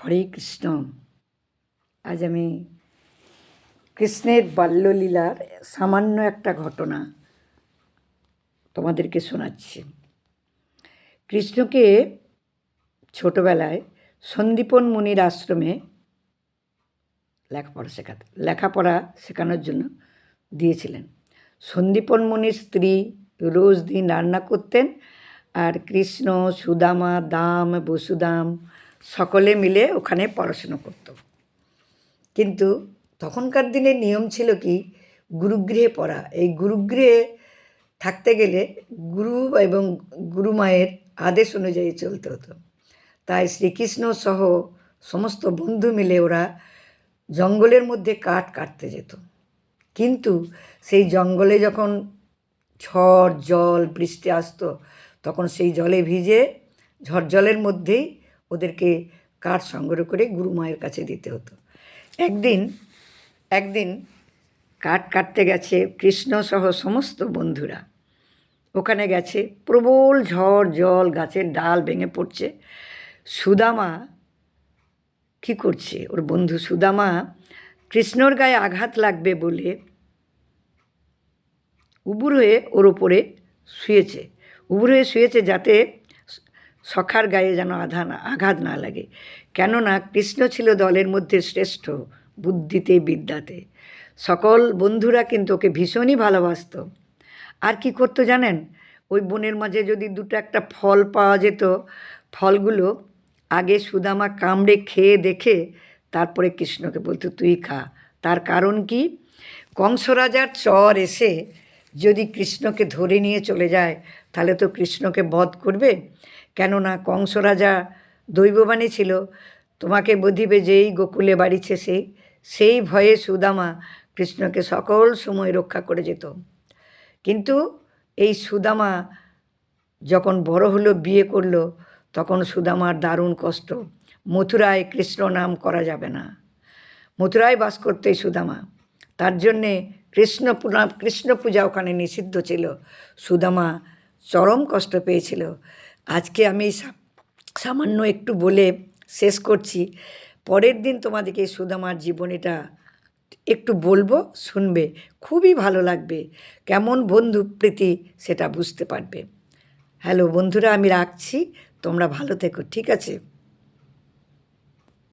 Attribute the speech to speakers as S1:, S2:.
S1: হরে কৃষ্ণ। আজ আমি কৃষ্ণের বাল্যলীলার সামান্য একটা ঘটনা তোমাদেরকে শোনাচ্ছি। কৃষ্ণকে ছোটবেলায় সন্দীপন মুনির আশ্রমে লেখাপড়া শেখানোর জন্য দিয়েছিলেন। সন্দীপন মুনির স্ত্রী রোজ দিন রান্না করতেন, আর কৃষ্ণ, সুদামা, দাম, বসুদাম সকলে মিলে ওখানে পড়াশুনো করত। কিন্তু তখনকার দিনে নিয়ম ছিল কি, গুরুগৃহে পড়া। এই গুরুগৃহে থাকতে গেলে গুরু এবং গুরুমায়ের আদেশ অনুযায়ী চলতে হতো। তাই শ্রীকৃষ্ণ সহ সমস্ত বন্ধু মিলে ওরা জঙ্গলের মধ্যে কাঠ কাটতে যেত। কিন্তু সেই জঙ্গলে যখন ঝড় জল বৃষ্টি আসতো, তখন সেই জলে ভিজে ঝড় জলের মধ্যেই ওদেরকে কাঠ সংগ্রহ করে গুরুমায়ের কাছে দিতে হতো। একদিন কাঠ কাটতে গেছে কৃষ্ণ সহ সমস্ত বন্ধুরা। ওখানে গেছে, প্রবল ঝড় জল, গাছের ডাল ভেঙে পড়ছে। সুদামা কী করছে, ওর বন্ধু সুদামা কৃষ্ণর গায়ে আঘাত লাগবে বলে উবুর হয়ে ওর ওপরে শুয়েছে যাতে সখার গায়ে যেন আঘাত না লাগে। কেননা কৃষ্ণ ছিল দলের মধ্যে শ্রেষ্ঠ, বুদ্ধিতে বিদ্যাতে। সকল বন্ধুরা কিন্তু ওকে ভীষণই ভালোবাসত। আর কি করতো জানেন, ওই বনের মাঝে যদি দুটো একটা ফল পাওয়া যেত, ফলগুলো আগে সুদামা কামড়ে খেয়ে দেখে তারপরে কৃষ্ণকে বলতো তুই খা। তার কারণ কি, কংস রাজার চর এসে যদি কৃষ্ণকে ধরে নিয়ে চলে যায়, তাহলে তো কৃষ্ণকে বধ করবে। কেননা কংস রাজা দৈববাণী ছিল, তোমাকে বধিবে যেই গোকুলে বাড়িছে সেই ভয়ে সুদামা কৃষ্ণকে সকল সময় রক্ষা করে যেত। কিন্তু এই সুদামা যখন বড় হলো, বিয়ে করলো, তখন সুদামার দারুণ কষ্ট। মথুরায় কৃষ্ণ নাম করা যাবে না, মথুরায় বাস করতে সুদামা। তার জন্যে কৃষ্ণ পূজা ওখানে নিষিদ্ধ ছিল। সুদামা চরম কষ্ট পেয়েছিল। আজকে আমি সামান্য একটু বলে শেষ করছি। পরের দিন তোমাদেরকে সুদামার জীবনীটা একটু বলবো, শুনবে, খুবই ভালো লাগবে। কেমন বন্ধু প্রীতি সেটা বুঝতে পারবে। হ্যালো বন্ধুরা, আমি রাখছি, তোমরা ভালো থেকো, ঠিক আছে?